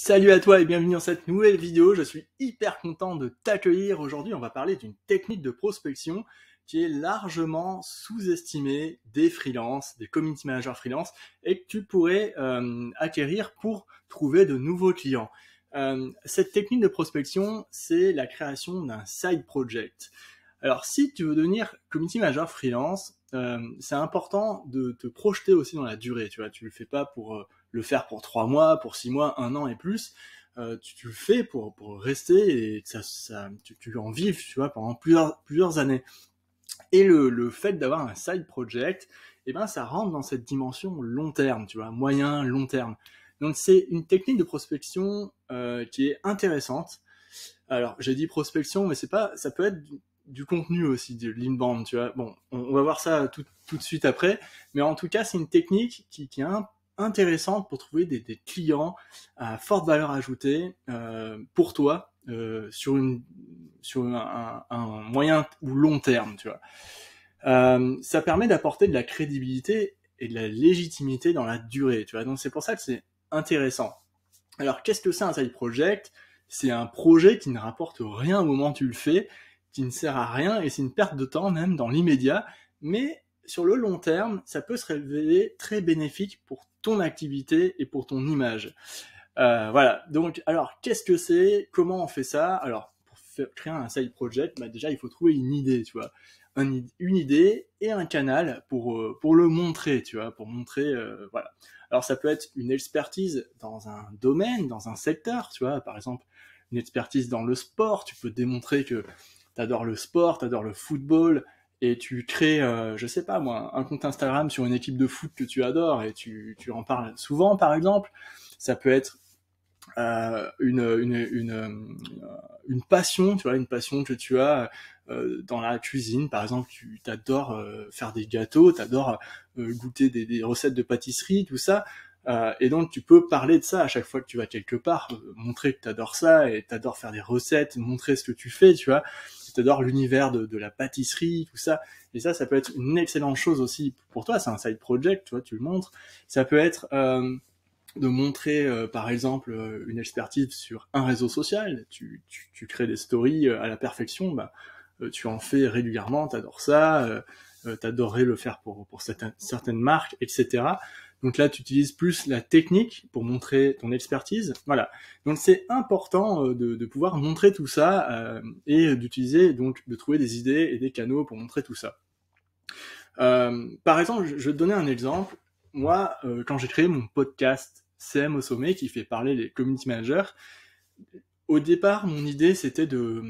Salut à toi et bienvenue dans cette nouvelle vidéo. Je suis hyper content de t'accueillir. Aujourd'hui, on va parler d'une technique de prospection qui est largement sous-estimée des freelances, des community managers freelance et que tu pourrais acquérir pour trouver de nouveaux clients. Cette technique de prospection, c'est la création d'un side project. Alors, si tu veux devenir community manager freelance, c'est important de te projeter aussi dans la durée. Tu vois, tu le fais pas pour le faire pour 3 mois, pour 6 mois, 1 an et plus. Tu le fais pour rester et que tu en vives, tu vois, pendant plusieurs années. Et le fait d'avoir un side project, eh ben, ça rentre dans cette dimension long terme, tu vois, moyen, long terme. Donc, c'est une technique de prospection qui est intéressante. Alors, j'ai dit prospection, mais c'est pas, ça peut être du contenu aussi, de l'inbound, tu vois. Bon, on va voir ça tout de suite après, mais en tout cas, c'est une technique qui est intéressante pour trouver des clients à forte valeur ajoutée pour toi sur un moyen ou long terme, tu vois. Ça permet d'apporter de la crédibilité et de la légitimité dans la durée, tu vois. Donc c'est pour ça que c'est intéressant. Alors, qu'est-ce que c'est un side project? C'est un projet qui ne rapporte rien au moment où tu le fais, qui ne sert à rien, et c'est une perte de temps même dans l'immédiat, mais sur le long terme, ça peut se révéler très bénéfique pour ton activité et pour ton image. Voilà, donc, alors, qu'est-ce que c'est? Comment on fait ça? Alors, pour créer un side project, bah, déjà, il faut trouver une idée, tu vois. Une idée et un canal pour le montrer, tu vois, pour montrer, voilà. Alors, ça peut être une expertise dans un domaine, dans un secteur, tu vois, par exemple, une expertise dans le sport, tu peux démontrer que t'adores le sport, t'adores le football, et tu crées, je sais pas moi, un compte Instagram sur une équipe de foot que tu adores, et tu en parles souvent, par exemple. Ça peut être une passion, tu vois, une passion que tu as dans la cuisine, par exemple, tu t'adores faire des gâteaux, t'adores goûter des recettes de pâtisserie, tout ça, et donc tu peux parler de ça à chaque fois que tu vas quelque part, montrer que t'adores ça et t'adores faire des recettes, montrer ce que tu fais, tu vois, t'adores l'univers de la pâtisserie, tout ça, et ça peut être une excellente chose aussi pour toi, c'est un side project, tu vois, tu le montres. Ça peut être de montrer par exemple une expertise sur un réseau social, tu crées des stories à la perfection, bah, tu en fais régulièrement, t'adores ça, t'adorerais le faire pour certaines marques, etc. Donc là, tu utilises plus la technique pour montrer ton expertise. Voilà. Donc c'est important de pouvoir montrer tout ça et d'utiliser, donc de trouver des idées et des canaux pour montrer tout ça. Par exemple, je vais te donner un exemple. Moi, quand j'ai créé mon podcast CM au sommet, qui fait parler les community managers, au départ, mon idée, c'était de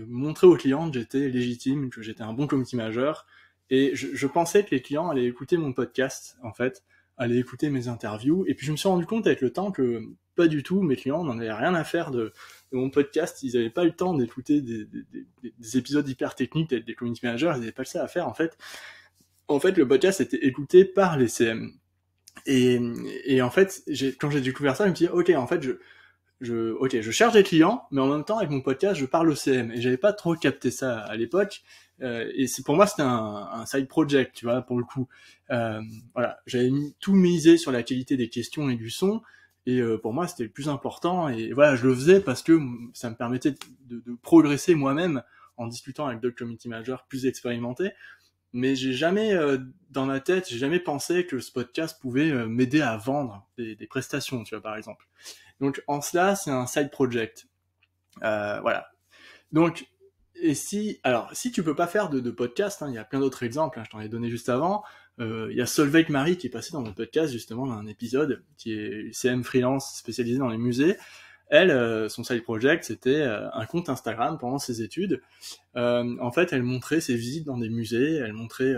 montrer aux clients que j'étais légitime, que j'étais un bon community manager, et je pensais que les clients allaient écouter mon podcast, en fait, allaient écouter mes interviews, et puis je me suis rendu compte avec le temps que pas du tout, mes clients n'en avaient rien à faire de mon podcast, ils n'avaient pas le temps d'écouter des épisodes hyper techniques d'être des community managers, ils n'avaient pas ça à faire, en fait. En fait, le podcast était écouté par les CM. Et en fait, quand j'ai découvert ça, je me suis dit, ok, en fait, je cherche des clients, mais en même temps, avec mon podcast, je parle au CM. Et j'avais pas trop capté ça à l'époque. Et pour moi, c'était un side project, tu vois, pour le coup. Voilà, j'avais tout misé sur la qualité des questions et du son. Et pour moi, c'était le plus important. Et voilà, je le faisais parce que ça me permettait de progresser moi-même en discutant avec d'autres community managers plus expérimentés. Mais j'ai jamais dans ma tête, j'ai jamais pensé que ce podcast pouvait m'aider à vendre des prestations, tu vois, par exemple. Donc en cela, c'est un side project. Voilà. Donc si tu peux pas faire de podcast, hein, il y a plein d'autres exemples, hein, je t'en ai donné juste avant. Il y a Solveig Marie qui est passée dans mon podcast justement dans un épisode qui est CM freelance spécialisée dans les musées. Elle, son side project, c'était un compte Instagram pendant ses études. En fait, elle montrait ses visites dans des musées, elle montrait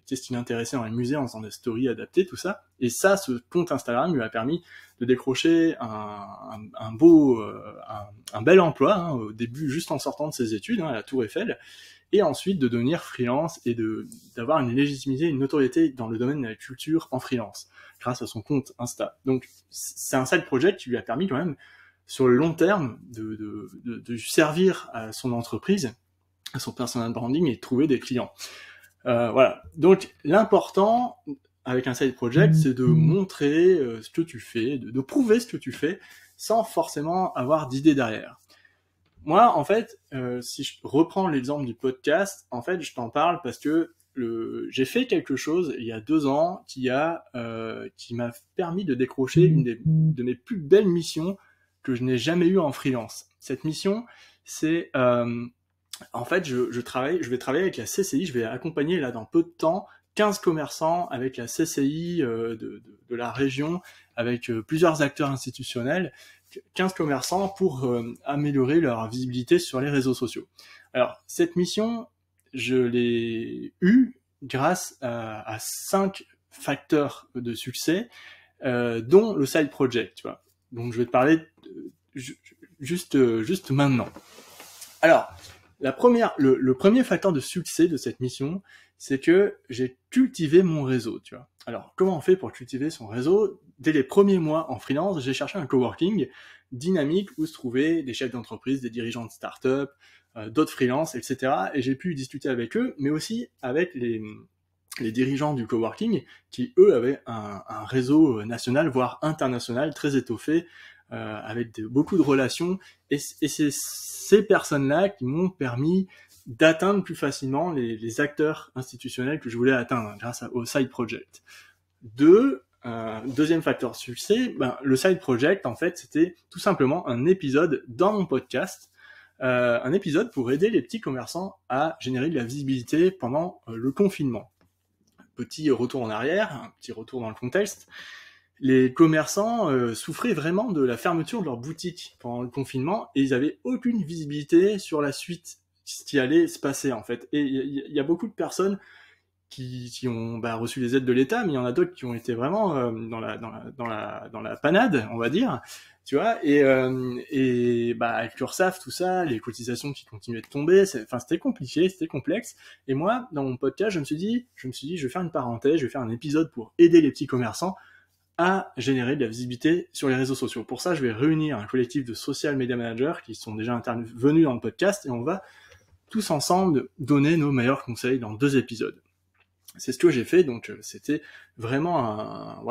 qu'est-ce qui l'intéressait dans les musées en faisant des stories adaptées, tout ça. Et ça, ce compte Instagram lui a permis de décrocher un bel emploi, hein, au début, juste en sortant de ses études, hein, à la Tour Eiffel, et ensuite de devenir freelance et d'avoir une légitimité, une notoriété dans le domaine de la culture en freelance, grâce à son compte Insta. Donc, c'est un side project qui lui a permis quand même, sur le long terme, de servir à son entreprise, à son personal branding et de trouver des clients. Voilà. Donc, l'important, avec un side project, c'est de montrer ce que tu fais, de prouver ce que tu fais, sans forcément avoir d'idée derrière. Moi, en fait, si je reprends l'exemple du podcast, en fait, je t'en parle parce que j'ai fait quelque chose il y a 2 ans qui m'a permis de décrocher une de mes plus belles missions que je n'ai jamais eues en freelance. Cette mission, c'est en fait, je vais travailler avec la CCI, je vais accompagner là dans peu de temps 15 commerçants avec la CCI de la région, avec plusieurs acteurs institutionnels, 15 commerçants pour améliorer leur visibilité sur les réseaux sociaux. Alors, cette mission, je l'ai eue grâce à 5 facteurs de succès, dont le side project, tu vois. Donc, je vais te parler juste maintenant. Alors, le premier facteur de succès de cette mission, c'est que j'ai cultivé mon réseau, tu vois. Alors, comment on fait pour cultiver son réseau? Dès les premiers mois en freelance, j'ai cherché un coworking dynamique où se trouvaient des chefs d'entreprise, des dirigeants de start-up, d'autres freelances, etc. Et j'ai pu discuter avec eux, mais aussi avec les dirigeants du coworking qui, eux, avaient un réseau national, voire international, très étoffé, avec beaucoup de relations. Et c'est ces personnes-là qui m'ont permis d'atteindre plus facilement les acteurs institutionnels que je voulais atteindre grâce au side project. Deuxième facteur de succès, le side project, en fait, c'était tout simplement un épisode dans mon podcast, un épisode pour aider les petits commerçants à générer de la visibilité pendant le confinement. Petit retour en arrière, un petit retour dans le contexte. Les commerçants souffraient vraiment de la fermeture de leur boutique pendant le confinement et ils avaient aucune visibilité sur la suite, ce qui allait se passer en fait. Et il y a beaucoup de personnes qui ont reçu les aides de l'État, mais il y en a d'autres qui ont été vraiment dans la panade, on va dire, tu vois. Et avec l'URSSAF, tout ça, les cotisations qui continuaient de tomber, c'était compliqué, c'était complexe. Et moi, dans mon podcast, je me suis dit, je vais faire une parenthèse, je vais faire un épisode pour aider les petits commerçants à générer de la visibilité sur les réseaux sociaux. Pour ça, je vais réunir un collectif de social media managers qui sont déjà intervenus dans le podcast et on va tous ensemble donner nos meilleurs conseils dans 2 épisodes. C'est ce que j'ai fait, donc c'était vraiment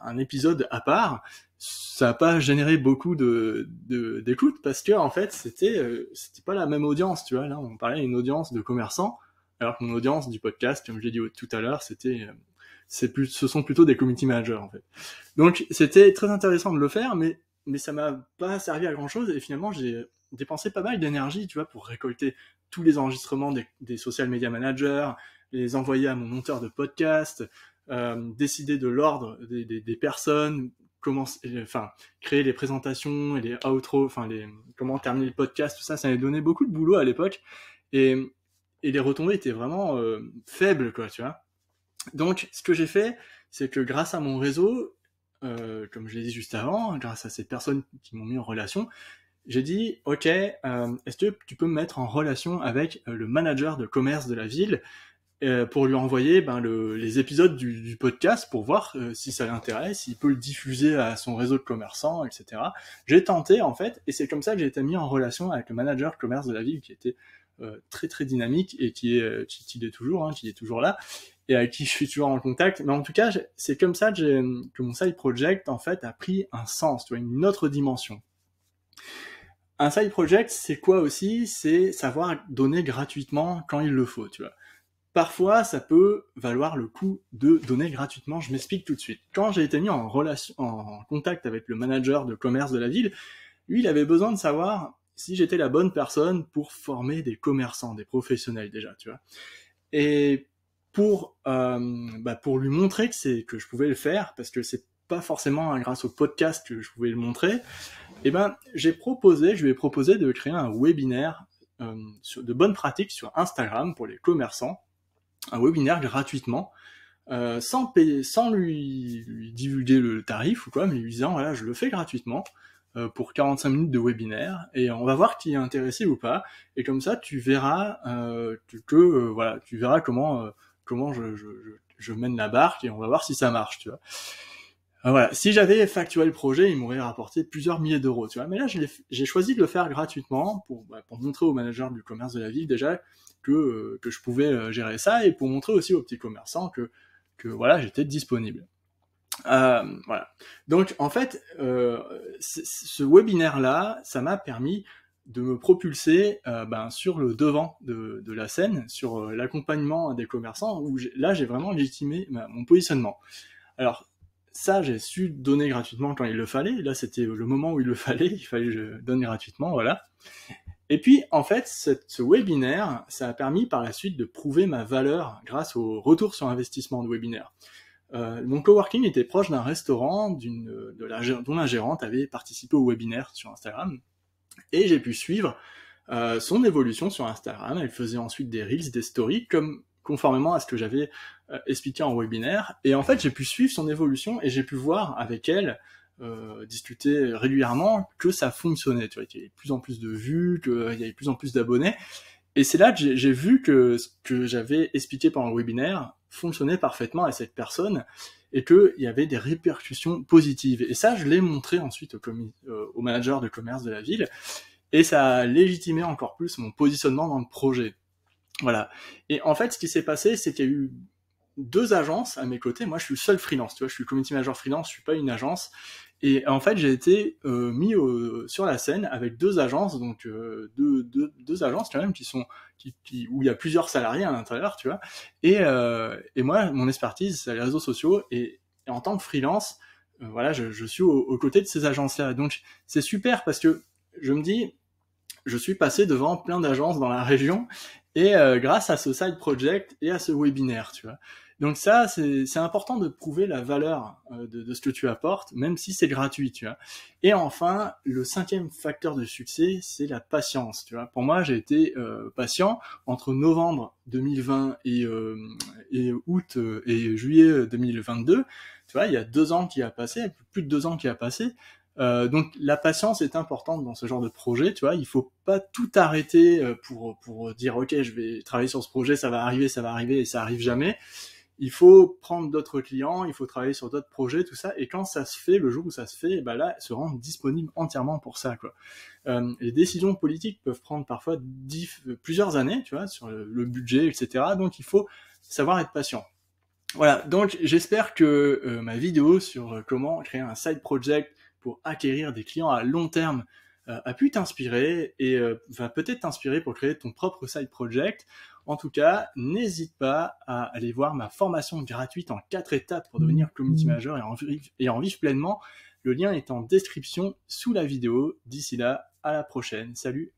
un épisode à part. Ça n'a pas généré beaucoup d'écoute parce que en fait c'était pas la même audience, tu vois. Là, on parlait d'une audience de commerçants, alors que mon audience du podcast, comme je l'ai dit tout à l'heure, ce sont plutôt des community managers en fait. Donc c'était très intéressant de le faire, mais ça m'a pas servi à grand chose et finalement j'ai dépensé pas mal d'énergie, tu vois, pour récolter tous les enregistrements des social media managers, les envoyer à mon monteur de podcast, décider de l'ordre des personnes, créer les présentations et les outros, comment terminer le podcast, tout ça, ça m'a donné beaucoup de boulot à l'époque et les retombées étaient vraiment faibles, quoi, tu vois. Donc, ce que j'ai fait, c'est que grâce à mon réseau, comme je l'ai dit juste avant, grâce à ces personnes qui m'ont mis en relation, j'ai dit, ok, est-ce que tu peux me mettre en relation avec le manager de commerce de la ville pour lui envoyer les épisodes du podcast pour voir si ça l'intéresse, s'il peut le diffuser à son réseau de commerçants, etc. J'ai tenté en fait, et c'est comme ça que j'ai été mis en relation avec le manager de commerce de la ville qui était très très dynamique et qui est toujours là et avec qui je suis toujours en contact. Mais en tout cas, c'est comme ça que mon side project en fait a pris un sens, tu vois, une autre dimension. Un side project, c'est quoi aussi? C'est savoir donner gratuitement quand il le faut, tu vois. Parfois, ça peut valoir le coup de donner gratuitement. Je m'explique tout de suite. Quand j'ai été mis en contact avec le manager de commerce de la ville, lui, il avait besoin de savoir si j'étais la bonne personne pour former des commerçants, des professionnels déjà, tu vois. Et pour lui montrer que je pouvais le faire, parce que c'est pas forcément grâce au podcast que je pouvais le montrer, je lui ai proposé de créer un webinaire de bonnes pratiques sur Instagram pour les commerçants, un webinaire gratuitement, sans lui divulguer le tarif ou quoi, mais lui disant voilà, je le fais gratuitement pour 45 minutes de webinaire et on va voir qui est intéressé ou pas. Et comme ça, tu verras tu verras comment je mène la barque et on va voir si ça marche, tu vois. Voilà, si j'avais facturé le projet, il m'aurait rapporté plusieurs milliers d'euros, tu vois. Mais là, j'ai choisi de le faire gratuitement pour montrer au manager du commerce de la ville déjà que je pouvais gérer ça et pour montrer aussi aux petits commerçants que que voilà, j'étais disponible. Voilà. Donc en fait, ce webinaire-là, ça m'a permis de me propulser sur le devant de la scène, sur l'accompagnement des commerçants, où là j'ai vraiment légitimé mon positionnement. Alors ça, j'ai su donner gratuitement quand il le fallait. Là, c'était le moment où il le fallait. Il fallait que je donne gratuitement, voilà. Et puis, en fait, ce webinaire, ça a permis par la suite de prouver ma valeur grâce au retour sur investissement de webinaire. Mon coworking était proche d'un restaurant dont la gérante avait participé au webinaire sur Instagram. Et j'ai pu suivre son évolution sur Instagram. Elle faisait ensuite des reels, des stories, conformément à ce que j'avais expliqué en webinaire. Et en fait, j'ai pu suivre son évolution et j'ai pu voir avec elle, discuter régulièrement, que ça fonctionnait. Tu vois, qu'il y avait de plus en plus de vues, qu'il y avait de plus en plus d'abonnés. Et c'est là que j'ai vu que ce que j'avais expliqué pendant le webinaire fonctionnait parfaitement à cette personne et qu'il y avait des répercussions positives. Et ça, je l'ai montré ensuite au manager de commerce de la ville. Et ça a légitimé encore plus mon positionnement dans le projet. Voilà. Et en fait, ce qui s'est passé, c'est qu'il y a eu 2 agences à mes côtés. Moi, je suis le seul freelance, tu vois, je suis community manager freelance, je suis pas une agence. Et en fait, j'ai été mis sur la scène avec 2 agences, donc deux agences quand même où il y a plusieurs salariés à l'intérieur, tu vois. Et moi, mon expertise, c'est les réseaux sociaux. Et en tant que freelance, voilà, je suis aux côtés de ces agences-là. Donc, c'est super parce que je me dis, je suis passé devant plein d'agences dans la région et grâce à ce side project et à ce webinaire, tu vois. Donc ça, c'est important de prouver la valeur de ce que tu apportes, même si c'est gratuit, tu vois. Et enfin, le 5e facteur de succès, c'est la patience, tu vois. Pour moi, j'ai été patient entre novembre 2020 et août et juillet 2022. Tu vois, il y a 2 ans qui a passé, plus de 2 ans qui a passé. Donc la patience est importante dans ce genre de projet, tu vois, il faut pas tout arrêter pour dire ok, je vais travailler sur ce projet, ça va arriver et ça arrive jamais. Il faut prendre d'autres clients, il faut travailler sur d'autres projets, tout ça, et quand ça se fait, le jour où ça se fait, bah là, se rendre disponible entièrement pour ça, quoi. Les décisions politiques peuvent prendre parfois plusieurs années, tu vois, sur le budget, etc. Donc il faut savoir être patient. Voilà, donc j'espère que ma vidéo sur comment créer un side project pour acquérir des clients à long terme a pu t'inspirer et va peut-être t'inspirer pour créer ton propre side project. En tout cas, n'hésite pas à aller voir ma formation gratuite en 4 étapes pour devenir community manager et en vivre pleinement. Le lien est en description sous la vidéo. D'ici là, à la prochaine. Salut!